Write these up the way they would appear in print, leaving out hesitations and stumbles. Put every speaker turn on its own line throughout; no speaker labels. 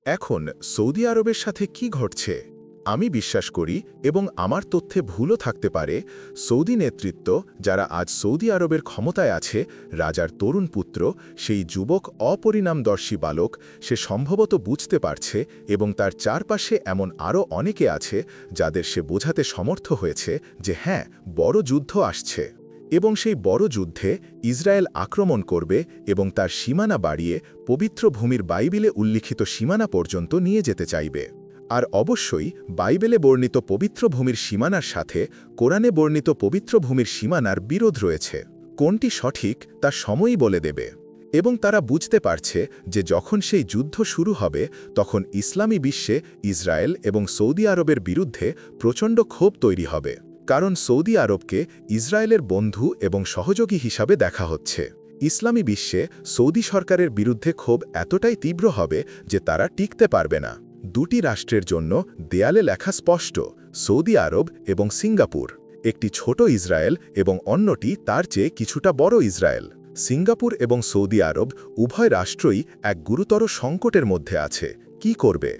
এখন সৌদি আরবের সাথে কি ঘটছে? আমি বিশ্বাস করি, এবং আমার তথ্যে ভুলও থাকতে পারে, সৌদি নেতৃত্ব যারা আজ সৌদি আরবের ক্ষমতায় আছে, রাজার তরুণ পুত্র, সেই যুবক অপরিণামদর্শী বালক, সে সম্ভবত বুঝতে পারছে এবং তার চারপাশে এমন আরও অনেকে আছে যাদের সে বোঝাতে সমর্থ হয়েছে যে হ্যাঁ, বড় যুদ্ধ আসছে। এবং সেই বড় যুদ্ধে ইসরায়েল আক্রমণ করবে এবং তার সীমানা বাড়িয়ে পবিত্র ভূমির বাইবেলে উল্লিখিত সীমানা পর্যন্ত নিয়ে যেতে চাইবে। আর অবশ্যই বাইবেলে বর্ণিত পবিত্র ভূমির সীমানার সাথে কোরআনে বর্ণিত পবিত্র ভূমির সীমানার বিরোধ রয়েছে। কোনটি সঠিক তা সময়ই বলে দেবে। এবং তারা বুঝতে পারছে যে যখন সেই যুদ্ধ শুরু হবে তখন ইসলামী বিশ্বে ইসরায়েল এবং সৌদি আরবের বিরুদ্ধে প্রচণ্ড ক্ষোভ তৈরি হবে। কারণ সৌদি আরবকে ইসরায়েলের বন্ধু এবং সহযোগী হিসাবে দেখা হচ্ছে। ইসলামী বিশ্বে সৌদি সরকারের বিরুদ্ধে ক্ষোভ এতটাই তীব্র হবে যে তারা টিকতে পারবে না। দুটি রাষ্ট্রের জন্য দেয়ালে লেখা স্পষ্ট, সৌদি আরব এবং সিঙ্গাপুর। একটি ছোট ইসরায়েল এবং অন্যটি তার চেয়ে কিছুটা বড় ইসরায়েল। সিঙ্গাপুর এবং সৌদি আরব উভয় রাষ্ট্রই এক গুরুতর সংকটের মধ্যে আছে। কি করবে?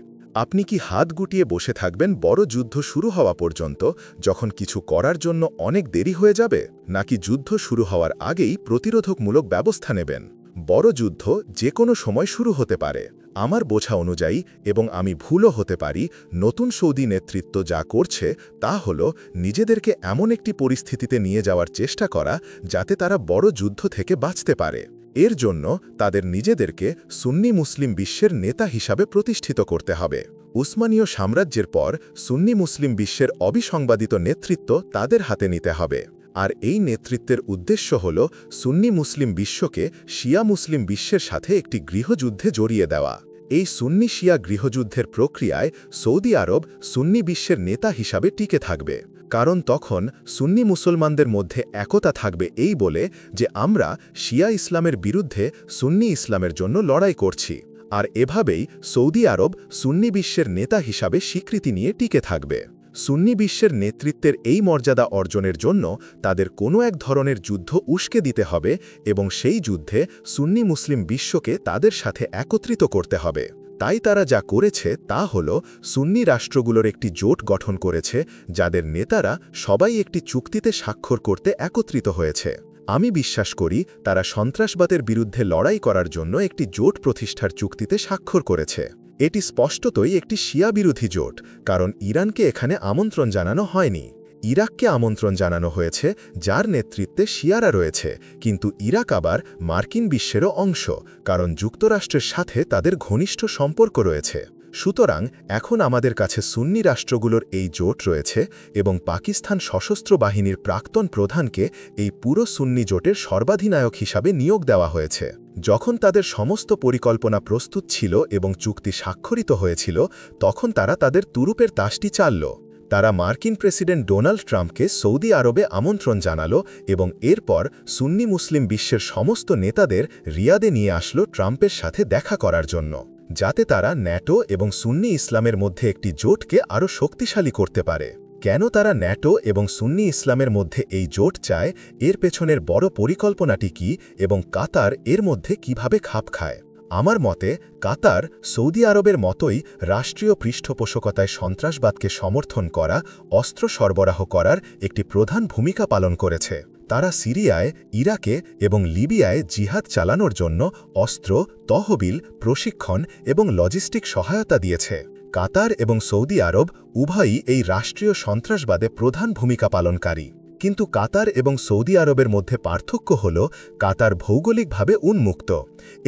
আপনি কি হাত গুটিয়ে বসে থাকবেন বড় যুদ্ধ শুরু হওয়া পর্যন্ত, যখন কিছু করার জন্য অনেক দেরি হয়ে যাবে, নাকি যুদ্ধ শুরু হওয়ার আগেই প্রতিরোধকমূলক ব্যবস্থা নেবেন? বড় যুদ্ধ যে কোনো সময় শুরু হতে পারে। আমার বোঝা অনুযায়ী, এবং আমি ভুলও হতে পারি, নতুন সৌদি নেতৃত্ব যা করছে তা হল নিজেদেরকে এমন একটি পরিস্থিতিতে নিয়ে যাওয়ার চেষ্টা করা যাতে তারা বড় যুদ্ধ থেকে বাঁচতে পারে। এর জন্য তাদের নিজেদেরকে সুন্নি মুসলিম বিশ্বের নেতা হিসাবে প্রতিষ্ঠিত করতে হবে। উসমানীয় সাম্রাজ্যের পর সুন্নি মুসলিম বিশ্বের অবিসংবাদিত নেতৃত্ব তাদের হাতে নিতে হবে। আর এই নেতৃত্বের উদ্দেশ্য হল সুন্নি মুসলিম বিশ্বকে শিয়া মুসলিম বিশ্বের সাথে একটি গৃহযুদ্ধে জড়িয়ে দেওয়া। এই সুন্নি শিয়া গৃহযুদ্ধের প্রক্রিয়ায় সৌদি আরব সুন্নি বিশ্বের নেতা হিসাবে টিকে থাকবে। কারণ তখন সুন্নি মুসলমানদের মধ্যে একতা থাকবে এই বলে যে আমরা শিয়া ইসলামের বিরুদ্ধে সুন্নি ইসলামের জন্য লড়াই করছি। আর এভাবেই সৌদি আরব সুন্নি বিশ্বের নেতা হিসাবে স্বীকৃতি নিয়ে টিকে থাকবে। সুন্নি বিশ্বের নেতৃত্বের এই মর্যাদা অর্জনের জন্য তাদের কোনো এক ধরনের যুদ্ধ উস্কে দিতে হবে এবং সেই যুদ্ধে সুন্নি মুসলিম বিশ্বকে তাদের সাথে একত্রিত করতে হবে। তাই তারা যা করেছে তা হল সুন্নি রাষ্ট্রগুলোর একটি জোট গঠন করেছে, যাদের নেতারা সবাই একটি চুক্তিতে স্বাক্ষর করতে একত্রিত হয়েছে। আমি বিশ্বাস করি তারা সন্ত্রাসবাদের বিরুদ্ধে লড়াই করার জন্য একটি জোট প্রতিষ্ঠার চুক্তিতে স্বাক্ষর করেছে। এটি স্পষ্টতই একটি শিয়া বিরোধী জোট, কারণ ইরানকে এখানে আমন্ত্রণ জানানো হয়নি। ইরাককে আমন্ত্রণ জানানো হয়েছে, যার নেতৃত্বে শিয়ারা রয়েছে, কিন্তু ইরাক আবার মার্কিন বিশ্বেরও অংশ, কারণ যুক্তরাষ্ট্রের সাথে তাদের ঘনিষ্ঠ সম্পর্ক রয়েছে। সুতরাং এখন আমাদের কাছে সুন্নি রাষ্ট্রগুলোর এই জোট রয়েছে এবং পাকিস্তান সশস্ত্র বাহিনীর প্রাক্তন প্রধানকে এই পুরো সুন্নি জোটের সর্বাধিনায়ক হিসাবে নিয়োগ দেওয়া হয়েছে। যখন তাদের সমস্ত পরিকল্পনা প্রস্তুত ছিল এবং চুক্তি স্বাক্ষরিত হয়েছিল, তখন তারা তাদের তুরুপের তাসটি চালল। তারা মার্কিন প্রেসিডেন্ট ডোনাল্ড ট্রাম্পকে সৌদি আরবে আমন্ত্রণ জানালো এবং এরপর সুন্নি মুসলিম বিশ্বের সমস্ত নেতাদের রিয়াদে নিয়ে আসলো ট্রাম্পের সাথে দেখা করার জন্য, যাতে তারা ন্যাটো এবং সুন্নি ইসলামের মধ্যে একটি জোটকে আরও শক্তিশালী করতে পারে। কেন তারা ন্যাটো এবং সুন্নি ইসলামের মধ্যে এই জোট চায়, এর পেছনের বড় পরিকল্পনাটি কি এবং কাতার এর মধ্যে কিভাবে খাপ খায়? আমার মতে কাতার সৌদি আরবের মতোই রাষ্ট্রীয় পৃষ্ঠপোষকতায় সন্ত্রাসবাদকে সমর্থন করা, অস্ত্র সরবরাহ করার একটি প্রধান ভূমিকা পালন করেছে। তারা সিরিয়ায়, ইরাকে এবং লিবিয়ায় জিহাদ চালানোর জন্য অস্ত্র, তহবিল, প্রশিক্ষণ এবং লজিস্টিক সহায়তা দিয়েছে। কাতার এবং সৌদি আরব উভয়ই এই রাষ্ট্রীয় সন্ত্রাসবাদে প্রধান ভূমিকা পালনকারী। কিন্তু কাতার এবং সৌদি আরবের মধ্যে পার্থক্য হল কাতার ভৌগোলিকভাবে উন্মুক্ত।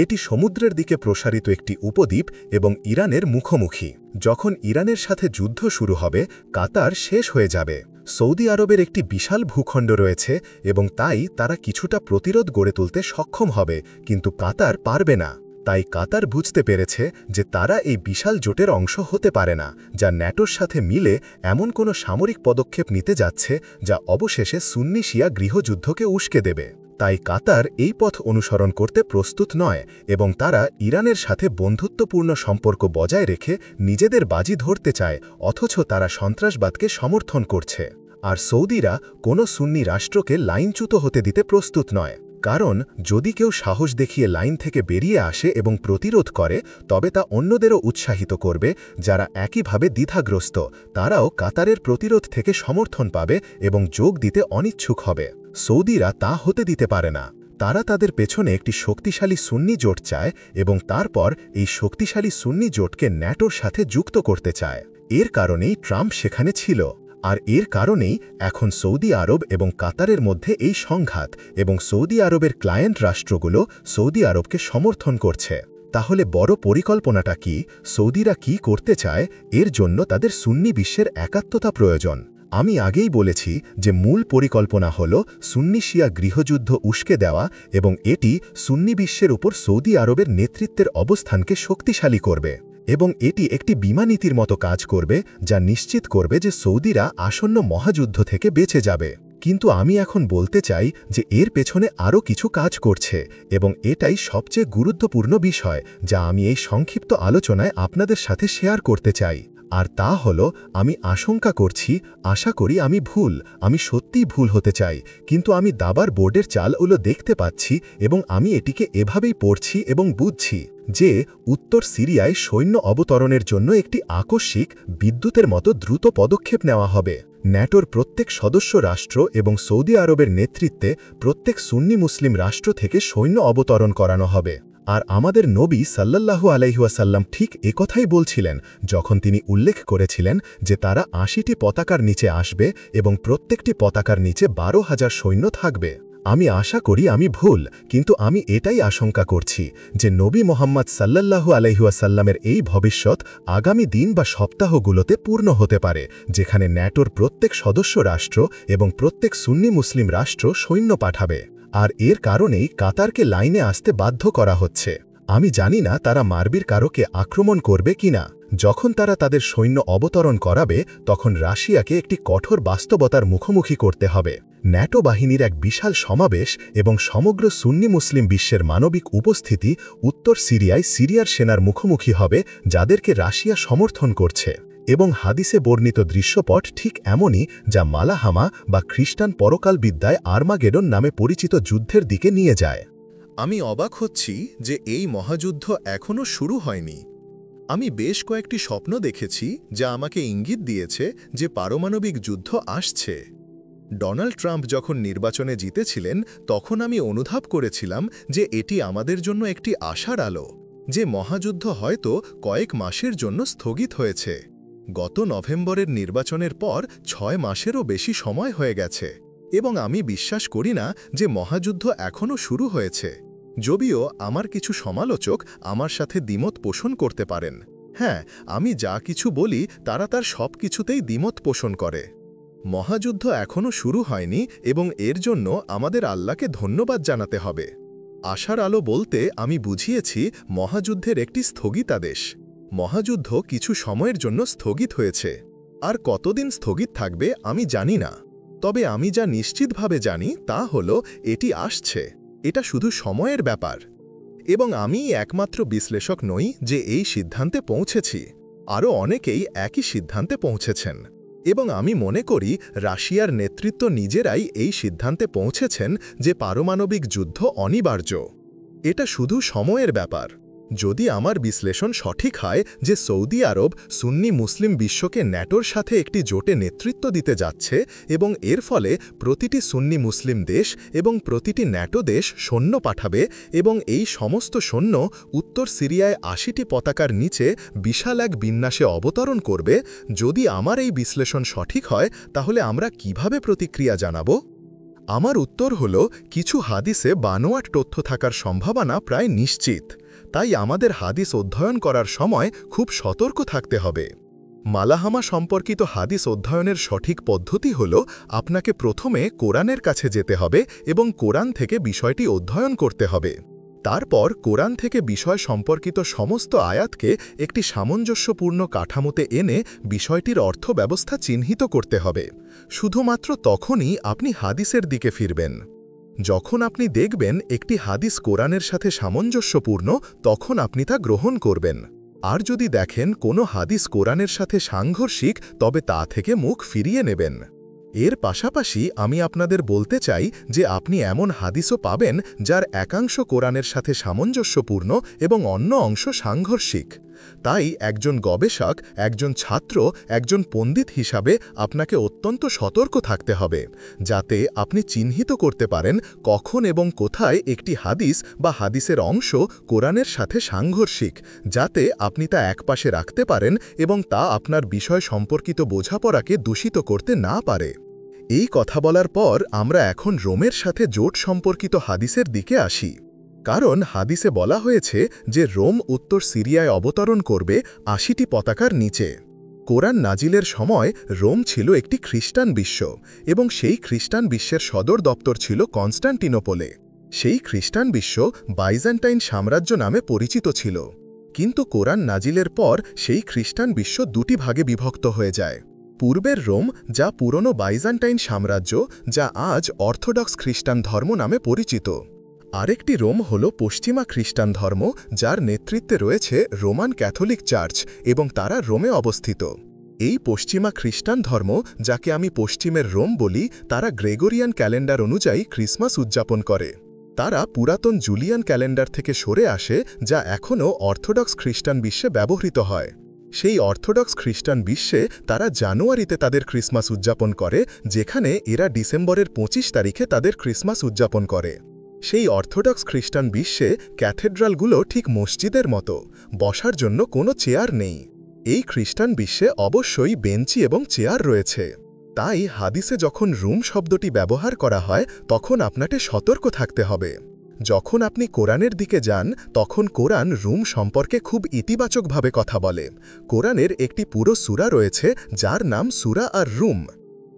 এটি সমুদ্রের দিকে প্রসারিত একটি উপদ্বীপ এবং ইরানের মুখোমুখি। যখন ইরানের সাথে যুদ্ধ শুরু হবে, কাতার শেষ হয়ে যাবে। সৌদি আরবের একটি বিশাল ভূখণ্ড রয়েছে এবং তাই তারা কিছুটা প্রতিরোধ গড়ে তুলতে সক্ষম হবে, কিন্তু কাতার পারবে না। তাই কাতার বুঝতে পেরেছে যে তারা এই বিশাল জোটের অংশ হতে পারে না, যা ন্যাটোর সাথে মিলে এমন কোনো সামরিক পদক্ষেপ নিতে যাচ্ছে যা অবশেষে সুন্নি শিয়া গৃহযুদ্ধকে উস্কে দেবে। তাই কাতার এই পথ অনুসরণ করতে প্রস্তুত নয় এবং তারা ইরানের সাথে বন্ধুত্বপূর্ণ সম্পর্ক বজায় রেখে নিজেদের বাজি ধরতে চায়, অথচ তারা সন্ত্রাসবাদকে সমর্থন করছে। আর সৌদিরা কোনো সুন্নি রাষ্ট্রকে লাইনচ্যুত হতে দিতে প্রস্তুত নয়। কারণ যদি কেউ সাহস দেখিয়ে লাইন থেকে বেরিয়ে আসে এবং প্রতিরোধ করে তবে তা অন্যদেরও উৎসাহিত করবে যারা একইভাবে দ্বিধাগ্রস্ত তারাও কাতারের প্রতিরোধ থেকে সমর্থন পাবে এবং যোগ দিতে অনিচ্ছুক হবে সৌদিরা তা হতে দিতে পারে না তারা তাদের পেছনে একটি শক্তিশালী সুন্নি জোট চায় এবং তারপর এই শক্তিশালী সুন্নি জোটকে ন্যাটোর সাথে যুক্ত করতে চায় এর কারণেই ট্রাম্প সেখানে ছিল আর এর কারণেই এখন সৌদি আরব এবং কাতারের মধ্যে এই সংঘাত এবং সৌদি আরবের ক্লায়েন্ট রাষ্ট্রগুলো সৌদি আরবকে সমর্থন করছে তাহলে বড় পরিকল্পনাটা কি সৌদিরা কি করতে চায় এর জন্য তাদের সুন্নি বিশ্বের একাত্মতা প্রয়োজন আমি আগেই বলেছি যে মূল পরিকল্পনা হল সুন্নি শিয়া গৃহযুদ্ধ উস্কে দেওয়া এবং এটি সুন্নি বিশ্বের উপর সৌদি আরবের নেতৃত্বের অবস্থানকে শক্তিশালী করবে এবং এটি একটি বিমানীতির মতো কাজ করবে যা নিশ্চিত করবে যে সৌদিরা আসন্ন মহাযুদ্ধ থেকে বেঁচে যাবে কিন্তু আমি এখন বলতে চাই যে এর পেছনে আরও কিছু কাজ করছে এবং এটাই সবচেয়ে গুরুত্বপূর্ণ বিষয় যা আমি এই সংক্ষিপ্ত আলোচনায় আপনাদের সাথে শেয়ার করতে চাই আর তা হল আমি আশঙ্কা করছি আশা করি আমি সত্যিই ভুল হতে চাই কিন্তু আমি দাবার বোর্ডের চালগুলো দেখতে পাচ্ছি এবং আমি এটিকে এভাবেই পড়ছি এবং বুঝছি যে উত্তর সিরিয়ায় সৈন্য অবতরণের জন্য একটি আকস্মিক বিদ্যুতের মতো দ্রুত পদক্ষেপ নেওয়া হবে ন্যাটোর প্রত্যেক সদস্য রাষ্ট্র এবং সৌদি আরবের নেতৃত্বে প্রত্যেক সুন্নি মুসলিম রাষ্ট্র থেকে সৈন্য অবতরণ করানো হবে আর আমাদের নবী সাল্লাল্লাহু আলাইহি ওয়াসাল্লাম ঠিক একথাই বলছিলেন যখন তিনি উল্লেখ করেছিলেন যে তারা ৮০টি পতাকার নিচে আসবে এবং প্রত্যেকটি পতাকার নিচে ১২,০০০ সৈন্য থাকবে আমি আশা করি আমি ভুল কিন্তু আমি এটাই আশঙ্কা করছি যে নবী মোহাম্মদ সাল্লাল্লাহু আলাইহি ওয়াসাল্লামের এই ভবিষ্যৎ আগামী দিন বা সপ্তাহগুলোতে পূর্ণ হতে পারে যেখানে ন্যাটোর প্রত্যেক সদস্য রাষ্ট্র এবং প্রত্যেক সুন্নি মুসলিম রাষ্ট্র সৈন্য পাঠাবে আর এর কারণেই কাতারকে লাইনে আসতে বাধ্য করা হচ্ছে আমি জানি না তারা মার্বির কারোকে আক্রমণ করবে কিনা যখন তারা তাদের সৈন্য অবতরণ করাবে তখন রাশিয়াকে একটি কঠোর বাস্তবতার মুখোমুখি করতে হবে ন্যাটো বাহিনীর এক বিশাল সমাবেশ এবং সমগ্র সুন্নি মুসলিম বিশ্বের মানবিক উপস্থিতি উত্তর সিরিয়ার সেনার মুখোমুখি হবে যাদেরকে রাশিয়া সমর্থন করছে এবং হাদিসে বর্ণিত দৃশ্যপট ঠিক এমনই যা মালাহামা বা খ্রিস্টান পরকালবিদ্যায় আর্মাগেডন নামে পরিচিত যুদ্ধের দিকে নিয়ে যায়
আমি অবাক হচ্ছি যে এই মহাযুদ্ধ এখনও শুরু হয়নি আমি বেশ কয়েকটি স্বপ্ন দেখেছি যা আমাকে ইঙ্গিত দিয়েছে যে পারমাণবিক যুদ্ধ আসছে ডোনাল্ড ট্রাম্প যখন নির্বাচনে জিতেছিলেন তখন আমি অনুভব করেছিলাম যে এটি আমাদের জন্য একটি আশার আলো যে মহাযুদ্ধ হয়তো কয়েক মাসের জন্য স্থগিত হয়েছে গত নভেম্বরের নির্বাচনের পর ৬ মাসেরও বেশি সময় হয়ে গেছে এবং আমি বিশ্বাস করি না যে মহাযুদ্ধ এখনও শুরু হয়েছে যদিও আমার কিছু সমালোচক আমার সাথে দ্বিমত পোষণ করতে পারেন হ্যাঁ আমি যা কিছু বলি তারা তার সব কিছুতেই দ্বিমত পোষণ করে মহাযুদ্ধ এখনও শুরু হয়নি এবং এর জন্য আমাদের আল্লাহকে ধন্যবাদ জানাতে হবে আশার আলো বলতে আমি বুঝিয়েছি মহাযুদ্ধের একটি স্থগিতাদেশ মহাযুদ্ধ কিছু সময়ের জন্য স্থগিত হয়েছে আর কতদিন স্থগিত থাকবে আমি জানি না তবে আমি যা নিশ্চিতভাবে জানি তা হল এটি আসছে এটা শুধু সময়ের ব্যাপার এবং আমি একমাত্র বিশ্লেষক নই যে এই সিদ্ধান্তে পৌঁছেছি আরও অনেকেই একই সিদ্ধান্তে পৌঁছেছেন এবং আমি মনে করি রাশিয়ার নেতৃত্ব নিজেরাই এই সিদ্ধান্তে পৌঁছেছেন যে পারমাণবিক যুদ্ধ অনিবার্য এটা শুধু সময়ের ব্যাপার যদি আমার বিশ্লেষণ সঠিক হয় যে সৌদি আরব সুন্নি মুসলিম বিশ্বকে ন্যাটোর সাথে একটি জোটে নেতৃত্ব দিতে যাচ্ছে এবং এর ফলে প্রতিটি সুন্নি মুসলিম দেশ এবং প্রতিটি ন্যাটো দেশ সৈন্য পাঠাবে এবং এই সমস্ত সৈন্য উত্তর সিরিয়ায় ৮০টি পতাকার নিচে বিশাল এক বিন্যাসে অবতরণ করবে যদি আমার এই বিশ্লেষণ সঠিক হয় তাহলে আমরা কিভাবে প্রতিক্রিয়া জানাব আমার উত্তর হল কিছু হাদিসে বানোয়াট তথ্য থাকার সম্ভাবনা প্রায় নিশ্চিত তাই আমাদের হাদিস অধ্যয়ন করার সময় খুব সতর্ক থাকতে হবে মালাহামা সম্পর্কিত হাদিস অধ্যয়নের সঠিক পদ্ধতি হল আপনাকে প্রথমে কোরআনের কাছে যেতে হবে এবং কোরআন থেকে বিষয়টি অধ্যয়ন করতে হবে তারপর কোরআন থেকে বিষয় সম্পর্কিত সমস্ত আয়াতকে একটি সামঞ্জস্যপূর্ণ কাঠামোতে এনে বিষয়টির অর্থ ব্যবস্থা চিহ্নিত করতে হবে শুধুমাত্র তখনই আপনি হাদিসের দিকে ফিরবেন যখন আপনি দেখবেন একটি হাদিস কোরআনের সাথে সামঞ্জস্যপূর্ণ তখন আপনি তা গ্রহণ করবেন আর যদি দেখেন কোনো হাদিস কোরআনের সাথে সাংঘর্ষিক তবে তা থেকে মুখ ফিরিয়ে নেবেন এর পাশাপাশি আমি আপনাদের বলতে চাই যে আপনি এমন হাদিসও পাবেন যার একাংশ কোরআনের সাথে সামঞ্জস্যপূর্ণ এবং অন্য অংশ সাংঘর্ষিক। তাই একজন গবেষক, একজন ছাত্র, একজন পণ্ডিত হিসাবে আপনাকে অত্যন্ত সতর্ক থাকতে হবে, যাতে আপনি চিহ্নিত করতে পারেন কখন এবং কোথায় একটি হাদিস বা হাদিসের অংশ কোরআনের সাথে সাংঘর্ষিক, যাতে আপনি তা একপাশে রাখতে পারেন এবং তা আপনার বিষয় সম্পর্কিত বোঝাপড়াকে দূষিত করতে না পারে। এই কথা বলার পর আমরা এখন রোমের সাথে জোট সম্পর্কিত হাদিসের দিকে আসি। কারণ হাদিসে বলা হয়েছে যে রোম উত্তর সিরিয়ায় অবতরণ করবে ৮০টি পতাকার নিচে। কোরআন নাজিলের সময় রোম ছিল একটি খ্রিস্টান বিশ্ব এবং সেই খ্রিস্টান বিশ্বের সদর দপ্তর ছিল কনস্টান্টিনোপলে। সেই খ্রিস্টান বিশ্ব বাইজেন্টাইন সাম্রাজ্য নামে পরিচিত ছিল। কিন্তু কোরআন নাজিলের পর সেই খ্রিস্টান বিশ্ব দুটি ভাগে বিভক্ত হয়ে যায়। পূর্বের রোম, যা পুরনো বাইজেন্টাইন সাম্রাজ্য, যা আজ অর্থোডক্স খ্রিস্টান ধর্ম নামে পরিচিত। আরেকটি রোম হল পশ্চিমা খ্রিস্টান ধর্ম, যার নেতৃত্বে রয়েছে রোমান ক্যাথলিক চার্চ এবং তারা রোমে অবস্থিত। এই পশ্চিমা খ্রিস্টান ধর্ম, যাকে আমি পশ্চিমের রোম বলি, তারা গ্রেগরিয়ান ক্যালেন্ডার অনুযায়ী ক্রিসমাস উদযাপন করে। তারা পুরাতন জুলিয়ান ক্যালেন্ডার থেকে সরে আসে, যা এখনও অর্থোডক্স খ্রিস্টান বিশ্বে ব্যবহৃত হয়। সেই অর্থোডক্স খ্রিস্টান বিশ্বে তারা জানুয়ারিতে তাদের ক্রিসমাস উদযাপন করে, যেখানে এরা ডিসেম্বরের ২৫ তারিখে তাদের ক্রিসমাস উদযাপন করে। সেই অর্থোডক্স খ্রিস্টান বিশ্বে ক্যাথেড্রালগুলো ঠিক মসজিদের মতো, বসার জন্য কোনো চেয়ার নেই। এই খ্রিস্টান বিশ্বে অবশ্যই বেঞ্চি এবং চেয়ার রয়েছে। তাই হাদিসে যখন রুম শব্দটি ব্যবহার করা হয়, তখন আপনাকে সতর্ক থাকতে হবে। যখন আপনি কোরআনের দিকে যান, তখন কোরআন রুম সম্পর্কে খুব ইতিবাচকভাবে কথা বলে। কোরআনের একটি পুরো সূরা রয়েছে যার নাম সূরা আর রুম।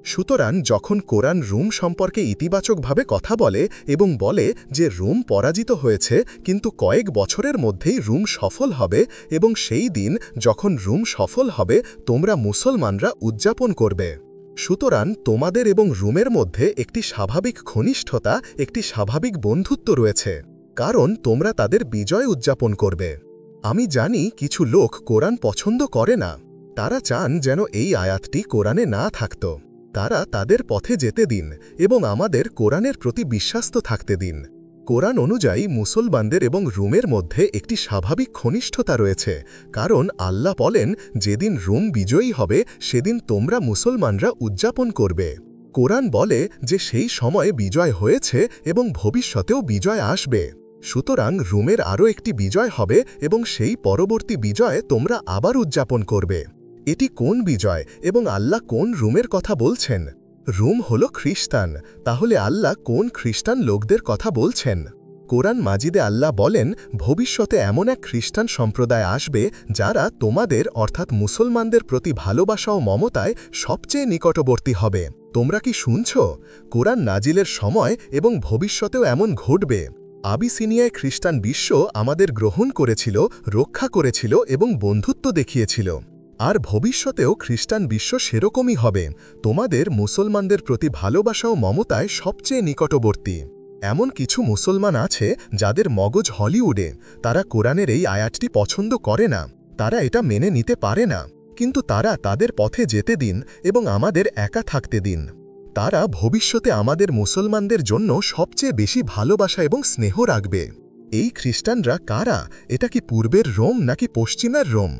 সুতরাং যখন কোরআন রুম সম্পর্কে ইতিবাচকভাবে কথা বলে এবং বলে যে রুম পরাজিত হয়েছে, কিন্তু কয়েক বছরের মধ্যেই রুম সফল হবে এবং সেই দিন যখন রুম সফল হবে তোমরা মুসলমানরা উদযাপন করবে। সুতরাং তোমাদের এবং রুমের মধ্যে একটি স্বাভাবিক ঘনিষ্ঠতা, একটি স্বাভাবিক বন্ধুত্ব রয়েছে, কারণ তোমরা তাদের বিজয় উদযাপন করবে। আমি জানি কিছু লোক কোরআন পছন্দ করে না। তারা চান যেন এই আয়াতটি কোরআনে না থাকত। তারা তাদের পথে যেতে দিন এবং আমাদের কোরআনের প্রতি বিশ্বাস্ত থাকতে দিন। কোরআন অনুযায়ী মুসলমানদের এবং রুমের মধ্যে একটি স্বাভাবিক ঘনিষ্ঠতা রয়েছে, কারণ আল্লাহ বলেন যেদিন রুম বিজয়ী হবে সেদিন তোমরা মুসলমানরা উদযাপন করবে। কোরআন বলে যে সেই সময়ে বিজয় হয়েছে এবং ভবিষ্যতেও বিজয় আসবে। সুতরাং রুমের আরও একটি বিজয় হবে এবং সেই পরবর্তী বিজয়ে তোমরা আবার উদযাপন করবে। এটি কোন বিজয় এবং আল্লাহ কোন রুমের কথা বলছেন? রুম হল খ্রিস্টান। তাহলে আল্লাহ কোন খ্রিস্টান লোকদের কথা বলছেন? কোরআন মাজিদে আল্লাহ বলেন ভবিষ্যতে এমন এক খ্রিস্টান সম্প্রদায় আসবে যারা তোমাদের অর্থাৎ মুসলমানদের প্রতি ভালোবাসা ও মমতায় সবচেয়ে নিকটবর্তী হবে। তোমরা কি শুনছ? কোরআন নাজিলের সময় এবং ভবিষ্যতেও এমন ঘটবে। আবিসিনিয়ায় খ্রিস্টান বিশ্ব আমাদের গ্রহণ করেছিল, রক্ষা করেছিল এবং বন্ধুত্ব দেখিয়েছিল। আর ভবিষ্যতেও খ্রিস্টান বিশ্ব সেরকমই হবে, তোমাদের মুসলমানদের প্রতি ভালোবাসা ও মমতায় সবচেয়ে নিকটবর্তী। এমন কিছু মুসলমান আছে যাদের মগজ হলিউডে। তারা কোরআনের এই আয়াতটি পছন্দ করে না, তারা এটা মেনে নিতে পারে না, কিন্তু তারা তাদের পথে যেতে দিন এবং আমাদের একা থাকতে দিন। তারা ভবিষ্যতে আমাদের মুসলমানদের জন্য সবচেয়ে বেশি ভালোবাসা এবং স্নেহ রাখবে। এই খ্রিস্টানরা কারা? এটা কি পূর্বের রোম নাকি পশ্চিমের রোম?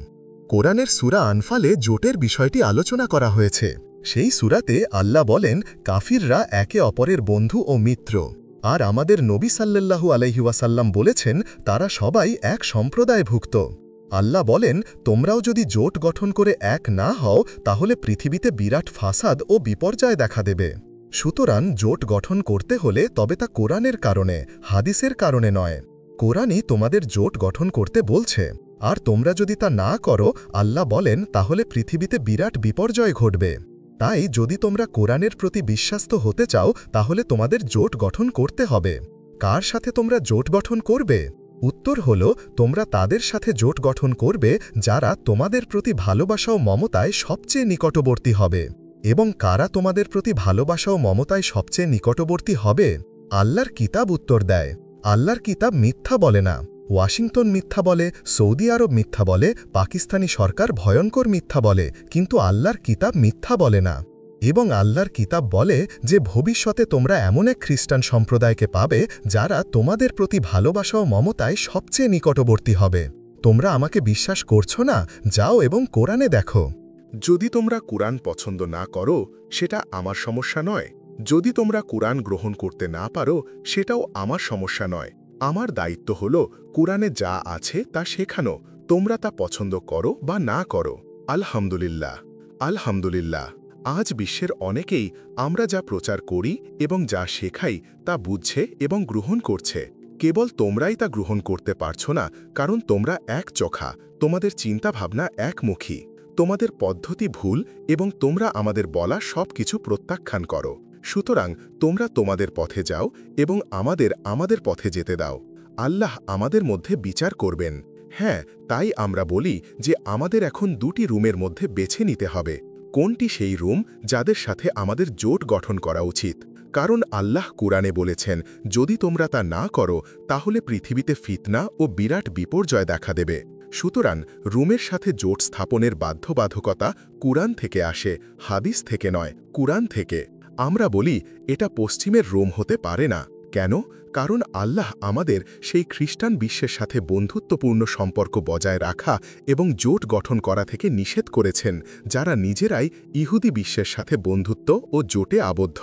কোরআনের সূরা আনফালে জোটের বিষয়টি আলোচনা করা হয়েছে। সেই সূরাতে আল্লাহ বলেন কাফিররা একে অপরের বন্ধু ও মিত্র, আর আমাদের নবী সাল্লাল্লাহু আলাইহি ওয়াসাল্লাম বলেছেন তারা সবাই এক সম্প্রদায়ভুক্ত। আল্লাহ বলেন তোমরাও যদি জোট গঠন করে এক না হও তাহলে পৃথিবীতে বিরাট ফাসাদ ও বিপর্যয় দেখা দেবে। সুতরাং জোট গঠন করতে হলে তবে তা কোরআনের কারণে, হাদিসের কারণে নয়। কোরআনই তোমাদের জোট গঠন করতে বলছে, আর তোমরা যদি তা না করো আল্লাহ বলেন তাহলে পৃথিবীতে বিরাট বিপর্যয় ঘটবে। তাই যদি তোমরা কোরআনের প্রতি বিশ্বাস্ত হতে চাও তাহলে তোমাদের জোট গঠন করতে হবে। কার সাথে তোমরা জোট গঠন করবে? উত্তর হল তোমরা তাদের সাথে জোট গঠন করবে যারা তোমাদের প্রতি ভালোবাসা ও মমতায় সবচেয়ে নিকটবর্তী হবে। এবং কারা তোমাদের প্রতি ভালোবাসা ও মমতায় সবচেয়ে নিকটবর্তী হবে? আল্লাহর কিতাব উত্তর দেয়। আল্লাহর কিতাব মিথ্যা বলে না। ওয়াশিংটন মিথ্যা বলে, সৌদি আরব মিথ্যা বলে, পাকিস্তানি সরকার ভয়ঙ্কর মিথ্যা বলে, কিন্তু আল্লাহর কিতাব মিথ্যা বলে না। এবং আল্লাহর কিতাব বলে যে ভবিষ্যতে তোমরা এমন এক খ্রিস্টান সম্প্রদায়কে পাবে যারা তোমাদের প্রতি ভালোবাসা ও মমতায় সবচেয়ে নিকটবর্তী হবে। তোমরা আমাকে বিশ্বাস করছো না? যাও এবং কোরআনে দেখো।
যদি তোমরা কুরআন পছন্দ না করো সেটা আমার সমস্যা নয়। যদি তোমরা কুরআন গ্রহণ করতে না পারো সেটাও আমার সমস্যা নয়। আমার দায়িত্ব হলো কুরআনে যা আছে তা শেখানো, তোমরা তা পছন্দ করো বা না করো। আলহামদুলিল্লাহ, আলহামদুলিল্লাহ। আজ বিশ্বের অনেকেই আমরা যা প্রচার করি এবং যা শেখাই তা বুঝছে এবং গ্রহণ করছে। কেবল তোমরাই তা গ্রহণ করতে পারছো না কারণ তোমরা এক চোখা, তোমাদের চিন্তাভাবনা একমুখী, তোমাদের পদ্ধতি ভুল এবং তোমরা আমাদের বলা সব কিছু প্রত্যাখ্যান করো। সুতরাং তোমরা তোমাদের পথে যাও এবং আমাদের পথে যেতে দাও। আল্লাহ আমাদের মধ্যে বিচার করবেন। হ্যাঁ, তাই আমরা বলি যে আমাদের এখন দুটি রুমের মধ্যে বেছে নিতে হবে। কোনটি সেই রুম যাদের সাথে আমাদের জোট গঠন করা উচিত? কারণ আল্লাহ কুরআনে বলেছেন, যদি তোমরা তা না করো তাহলে পৃথিবীতে ফিতনা ও বিরাট বিপর্যয় দেখা দেবে। সুতরাং রুমের সাথে জোট স্থাপনের বাধ্যবাধকতা কুরআন থেকে আসে, হাদিস থেকে নয়, কুরআন থেকে। আমরা বলি এটা পশ্চিমের রোম হতে পারে না। কেন? কারণ আল্লাহ আমাদের সেই খ্রিস্টান বিশ্বের সাথে বন্ধুত্বপূর্ণ সম্পর্ক বজায় রাখা এবং জোট গঠন করা থেকে নিষেধ করেছেন, যারা নিজেরাই ইহুদি বিশ্বের সাথে বন্ধুত্ব ও জোটে আবদ্ধ।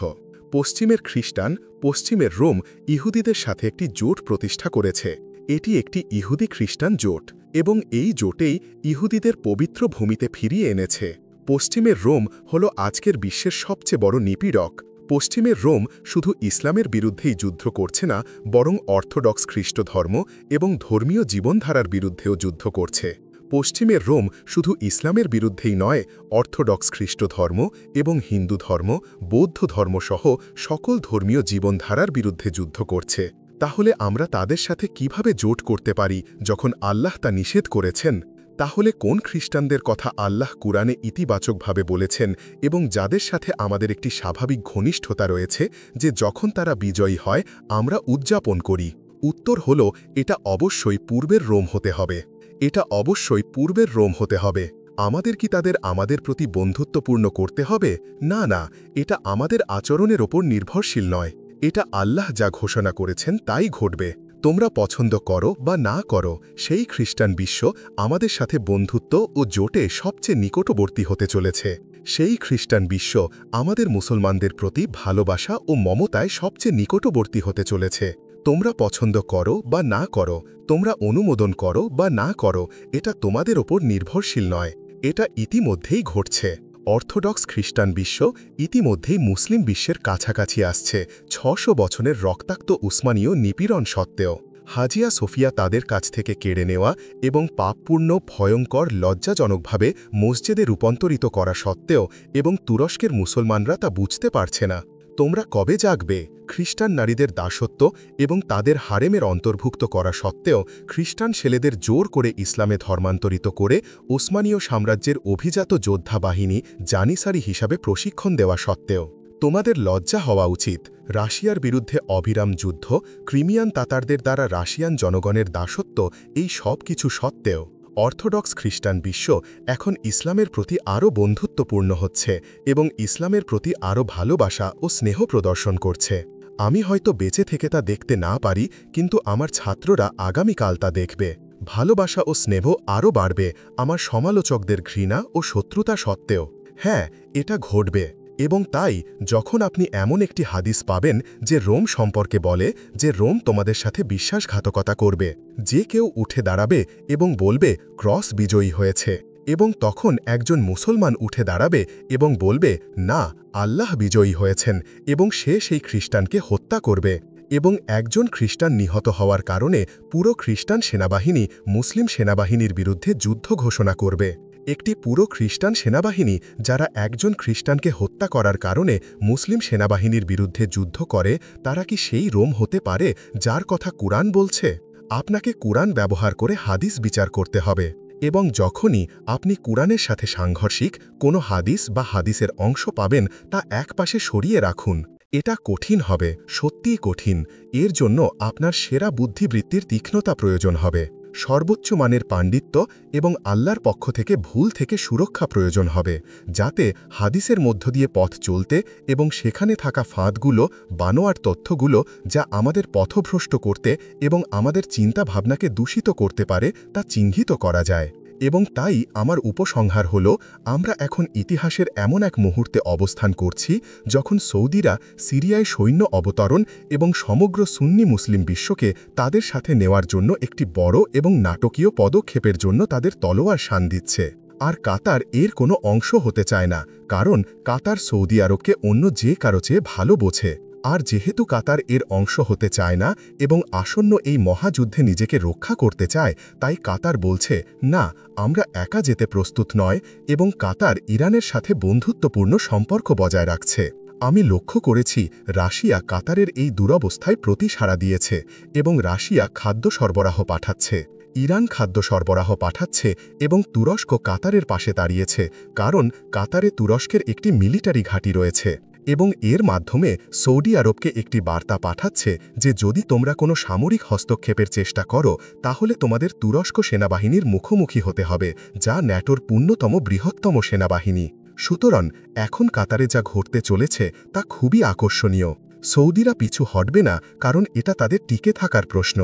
পশ্চিমের খ্রিস্টান, পশ্চিমের রোম ইহুদিদের সাথে একটি জোট প্রতিষ্ঠা করেছে। এটি একটি ইহুদি খ্রিস্টান জোট এবং এই জোটেই ইহুদিদের পবিত্র ভূমিতে ফিরিয়ে এনেছে। পশ্চিমের রোম হল আজকের বিশ্বের সবচেয়ে বড় নিপীড়ক। পশ্চিমের রোম শুধু ইসলামের বিরুদ্ধেই যুদ্ধ করছে না, বরং অর্থোডক্স খ্রিস্ট ধর্ম এবং ধর্মীয় জীবনধারার বিরুদ্ধেও যুদ্ধ করছে। পশ্চিমের রোম শুধু ইসলামের বিরুদ্ধেই নয়, অর্থোডক্স খ্রিস্ট ধর্ম এবং হিন্দু ধর্ম, বৌদ্ধ ধর্ম সহ সকল ধর্মীয় জীবনধারার বিরুদ্ধে যুদ্ধ করছে। তাহলে আমরা তাদের সাথে কিভাবে জোট করতে পারি যখন আল্লাহ তা নিষেধ করেছেন? তাহলে কোন খ্রিস্টানদের কথা আল্লাহ কুরআনে ইতিবাচকভাবে বলেছেন এবং যাদের সাথে আমাদের একটি স্বাভাবিক ঘনিষ্ঠতা রয়েছে যে যখন তারা বিজয়ী হয় আমরা উদযাপন করি? উত্তর হল, এটা অবশ্যই পূর্বের রোম হতে হবে। এটা অবশ্যই পূর্বের রোম হতে হবে। আমাদের কি তাদের আমাদের প্রতি বন্ধুত্বপূর্ণ করতে হবে? না না, এটা আমাদের আচরণের ওপর নির্ভরশীল নয়। এটা আল্লাহ যা ঘোষণা করেছেন তাই ঘটবে। তোমরা পছন্দ করো বা না করো, সেই খ্রিস্টান বিশ্ব আমাদের সাথে বন্ধুত্ব ও জোটে সবচেয়ে নিকটবর্তী হতে চলেছে। সেই খ্রিস্টান বিশ্ব আমাদের মুসলমানদের প্রতি ভালোবাসা ও মমতায় সবচেয়ে নিকটবর্তী হতে চলেছে। তোমরা পছন্দ করো বা না করো, তোমরা অনুমোদন করো বা না করো, এটা তোমাদের ওপর নির্ভরশীল নয়। এটা ইতিমধ্যেই ঘটছে। অর্থোডক্স খ্রিস্টান বিশ্ব ইতিমধ্যেই মুসলিম বিশ্বের কাছাকাছি আসছে, ৬০০ বছরের রক্তাক্ত উসমানীয় নিপীড়ন সত্ত্বেও। হাজিয়া সোফিয়া তাদের কাছ থেকে কেড়ে নেওয়া এবং পাপপূর্ণ, ভয়ঙ্কর, লজ্জাজনকভাবে মসজিদে রূপান্তরিত করা সত্ত্বেও এবং তুরস্কের মুসলমানরা তা বুঝতে পারছে না। তোমরা কবে জাগবে? খ্রিস্টান নারীদের দাসত্ব এবং তাদের হারেমের অন্তর্ভুক্ত করা সত্ত্বেও খ্রিস্টান ছেলেদের জোর করে ইসলামে ধর্মান্তরিত করে ওসমানীয় সাম্রাজ্যের অভিজাত যোদ্ধা বাহিনী জানিসারি হিসাবে প্রশিক্ষণ দেওয়া সত্ত্বেও তোমাদের লজ্জা হওয়া উচিত। রাশিয়ার বিরুদ্ধে অবিরাম যুদ্ধ, ক্রিমিয়ান তাতারদের দ্বারা রাশিয়ান জনগণের দাসত্ব, এই সব কিছু সত্ত্বেও অর্থোডক্স খ্রিস্টান বিশ্ব এখন ইসলামের প্রতি আরও বন্ধুত্বপূর্ণ হচ্ছে এবং ইসলামের প্রতি আরও ভালোবাসা ও স্নেহ প্রদর্শন করছে। আমি হয়তো বেঁচে থেকে তা দেখতে না পারি, কিন্তু আমার ছাত্ররা আগামীকাল তা দেখবে। ভালোবাসা ও স্নেহ আরও বাড়বে আমার সমালোচকদের ঘৃণা ও শত্রুতা সত্ত্বেও। হ্যাঁ, এটা ঘটবে। এবং তাই যখন আপনি এমন একটি হাদিস পাবেন যে রোম সম্পর্কে বলে যে রোম তোমাদের সাথে বিশ্বাসঘাতকতা করবে, যে কেউ উঠে দাঁড়াবে এবং বলবে ক্রস বিজয়ী হয়েছে, এবং তখন একজন মুসলমান উঠে দাঁড়াবে এবং বলবে না, আল্লাহ বিজয়ী হয়েছেন, এবং সে সেই খ্রিস্টানকে হত্যা করবে, এবং একজন খ্রিস্টান নিহত হওয়ার কারণে পুরো খ্রিস্টান সেনাবাহিনী মুসলিম সেনাবাহিনীর বিরুদ্ধে যুদ্ধ ঘোষণা করবে। একটি পুরো খ্রিস্টান সেনাবাহিনী যারা একজন খ্রিস্টানকে হত্যা করার কারণে মুসলিম সেনাবাহিনীর বিরুদ্ধে যুদ্ধ করে, তারা কি সেই রোম হতে পারে যার কথা কুরআন বলছে? আপনাকে কুরআন ব্যবহার করে হাদিস বিচার করতে হবে, এবং যখনই আপনি কুরআনের সাথে সাংঘর্ষিক কোনো হাদিস বা হাদিসের অংশ পাবেন তা একপাশে সরিয়ে রাখুন। এটা কঠিন হবে, সত্যিই কঠিন। এর জন্য আপনার সেরা বুদ্ধিবৃত্তির তীক্ষ্ণতা প্রয়োজন হবে।
সর্বোচ্চ মানের পাণ্ডিত্য এবং আল্লাহর পক্ষ থেকে ভুল থেকে সুরক্ষা প্রয়োজন হবে, যাতে হাদিসের মধ্য দিয়ে পথ চলতে এবং সেখানে থাকা ফাঁদগুলো, বানোয়ার তথ্যগুলো যা আমাদের পথভ্রষ্ট করতে এবং আমাদের চিন্তাভাবনাকে দূষিত করতে পারে তা চিহ্নিত করা যায়। এবং তাই আমার উপসংহার হল, আমরা এখন ইতিহাসের এমন এক মুহূর্তে অবস্থান করছি যখন সৌদিরা সিরিয়ায় সৈন্য অবতরণ এবং সমগ্র সুন্নি মুসলিম বিশ্বকে তাদের সাথে নেওয়ার জন্য একটি বড় এবং নাটকীয় পদক্ষেপের জন্য তাদের তলোয়ার শান দিচ্ছে। আর কাতার এর কোনো অংশ হতে চায় না, কারণ কাতার সৌদি আরবকে অন্য যে কারো চেয়ে ভালো বোঝে। আর যেহেতু কাতার এর অংশ হতে চায় না এবং আসন্ন এই মহাযুদ্ধে নিজেকে রক্ষা করতে চায়, তাই কাতার বলছে, না, আমরা একা যেতে প্রস্তুত নয়, এবং কাতার ইরানের সাথে বন্ধুত্বপূর্ণ সম্পর্ক বজায় রাখছে। আমি লক্ষ্য করেছি রাশিয়া কাতারের এই দুরবস্থায় প্রতি সাড়া দিয়েছে এবং রাশিয়া খাদ্য সরবরাহ পাঠাচ্ছে। ইরান খাদ্য সরবরাহ পাঠাচ্ছে এবং তুরস্ক কাতারের পাশে দাঁড়িয়েছে, কারণ কাতারে তুরস্কের একটি মিলিটারি ঘাঁটি রয়েছে। এবং এর মাধ্যমে সৌদি আরবকে একটি বার্তা পাঠাচ্ছে যে যদি তোমরা কোনো সামরিক হস্তক্ষেপের চেষ্টা করো, তাহলে তোমাদের তুরস্ক সেনাবাহিনীর মুখোমুখি হতে হবে, যা ন্যাটোর পূর্ণতম বৃহত্তম সেনাবাহিনী। সুতরাং এখন কাতারে যা ঘটতে চলেছে তা খুবই আকর্ষণীয়। সৌদিরা পিছু হটবে না, কারণ এটা তাদের টিকে থাকার প্রশ্ন।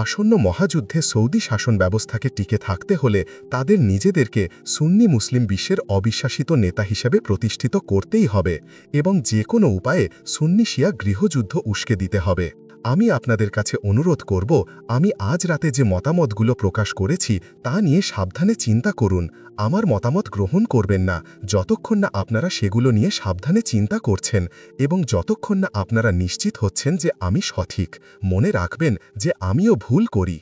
আসন্ন মহাযুদ্ধে সৌদি শাসন ব্যবস্থাকে টিকে থাকতে হলে তাদের নিজেদেরকে সুন্নি মুসলিম বিশ্বের অবিশ্বাসিত নেতা হিসেবে প্রতিষ্ঠিত করতেই হবে, এবং যে কোনো উপায়ে সুন্নি শিয়া গৃহযুদ্ধ উস্কে দিতে হবে। আমি আপনাদের কাছে অনুরোধ করব, আমি আজ রাতে যে মতামতগুলো প্রকাশ করেছি তা নিয়ে সাবধানে চিন্তা করুন। আমার মতামত গ্রহণ করবেন না যতক্ষণ না আপনারা সেগুলো নিয়ে সাবধানে চিন্তা করছেন, এবং যতক্ষণ না আপনারা নিশ্চিত হচ্ছেন যে আমি সঠিক। মনে রাখবেন যে আমিও ভুল করি।